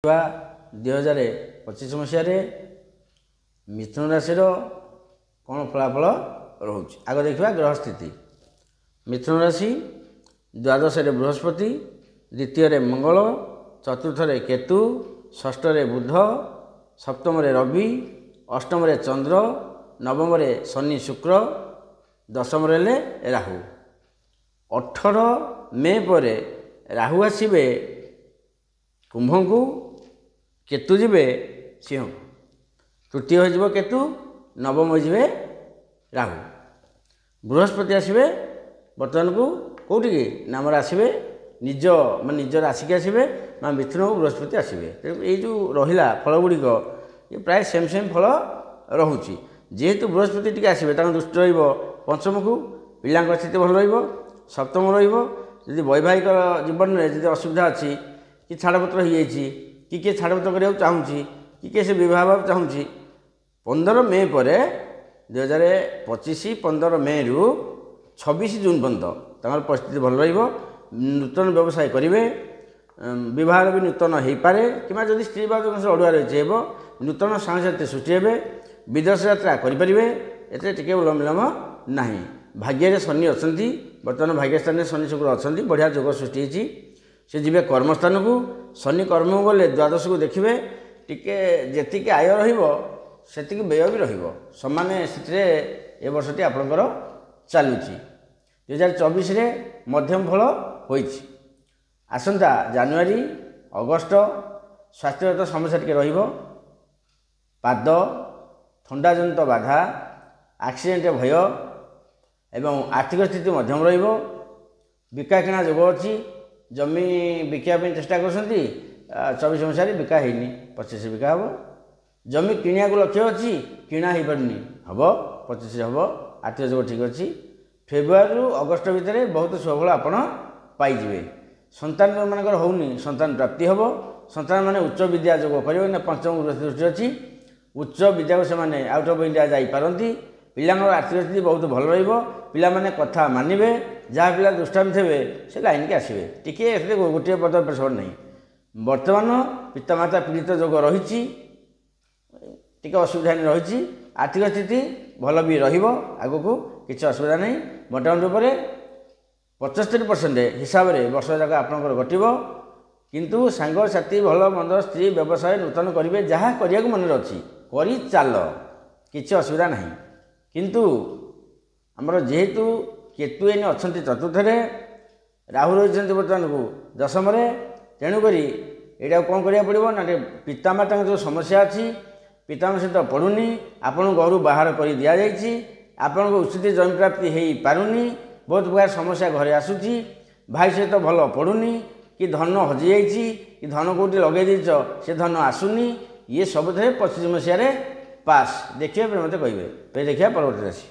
2025 मसीह मिथुन राशि कौन फलाफल रोच आग देखा ग्रह स्थिति। मिथुन राशि द्वादश बृहस्पति, द्वितीय मंगल, चतुर्थ केतु, षष्ठ बुध, सप्तम रवि, अष्टम चंद्र, नवम शनि शुक्र, दशम राहु। 18 मे पर राहु आसवे कुंभ को, केतु जीवे सिंह, तृतीय हो केतु, नवम हो राहु। बृहस्पति आसवे बर्तमान को कौटी नाम आसवे निज मान निज राशि के आसवे माँ मिथुन को बृहस्पति आसवे। ये जो रहा फल गुड़िक ये प्राय सेम सेम फल रोचे। जेहेतु बृहस्पति टी आसवे दृष्टि रंचम को पिला स्थिति भल रप्तम रही वैवाहिक जीवन में जी असुविधा अच्छी कि छाड़पत्र हो कि किए छाड़पत्र करने चाहूँगी कि किए से बह चाहूँगी 15 मे पर 2025 15 मे रु 26 जून पर्यंत परिस्थिति भल नूतन व्यवसाय करेंगे, बह भी नूतन हो पारे कि जब स्त्री अड़ुआ रही नूतन सांगसाथी सृष्टि हे, विदेश यात्रा करेंगे। ये टे विलम्ब ना भाग्य शनि अच्छा बर्तमान भाग्यस्थान शनि शुक्र अच्छा बढ़िया जोग सृष्टि होती। से जी कर्मस्थान को शनि कर्म गले द्वादश को देखिए टिके जी आय रही व्यय भी रमान स्थिति ए वर्षटी आपंकर चलुची। 2024 मध्यम फल होती। आसंता जानुआरी अगस्ट स्वास्थ्यगत समस्या टिके पाद थंडाजनित बाधा, एक्सीडेंट भय एवं आर्थिक स्थिति मध्यम बिका किणा जोग अच्छी। जमी बिकापी चेष्टा कर 24 मसीह बिका होनी 25 बिका हम। जमी किणा को लक्ष्य अच्छी किणा हो पारनी हम 25 हम। आर्थिक जोग ठीक अच्छी। फेब्रुआरी रु अगस्ट भितर बहुत शुभफल आपण पाइबे। संतान जो मानकर होनी संतान प्राप्ति हम। संतान मैंने उच्च विद्या जोग करेंगे पंचम दृष्टि अच्छी। उच्च विद्या को से आउट ऑफ इंडिया जापरती। पिला आर्थिक स्थिति बहुत भल पिला माने कथा मानवे जहाँ पिला दुष्टामी थे से लाइन के आसवे टे गोटे पद प्रेसर नहीं। बर्तमान पितामाता पीड़ित जोग रही असुविधा नहीं रही। आर्थिक स्थिति भल भी रग को किसी असुविधा नहीं। बर्तमान रूप से 75% हिसाब से वर्ष जाक आपंकर घटव किंतु सांग साथी भल मंद स्त्री व्यवसाय नूतन करेंगे जहाँ करने को मन अच्छी कर चल किसी असुविधा नहीं। किंतु आमर जेहेतु केतु एने अच्छा चतुर्थ राहु रही बर्तमान को दशम तेणुक यहाँ कौन करा पड़ो ना पितामाता जो समस्या अच्छी पितामाता सहित पड़ूनी आपण घर बाहर कर दि जाए आपण को उचित जमी प्राप्ति हो पारुनी बहुत प्रकार समस्या घरे आसूची भाई सहित भल पड़ूनी कि धन हजि जाइए कि धन कौटी लगे देच से धन आसुनी ये सब 25 मसीह पास देखिए मत कहे देखिए परवर्ती राशि।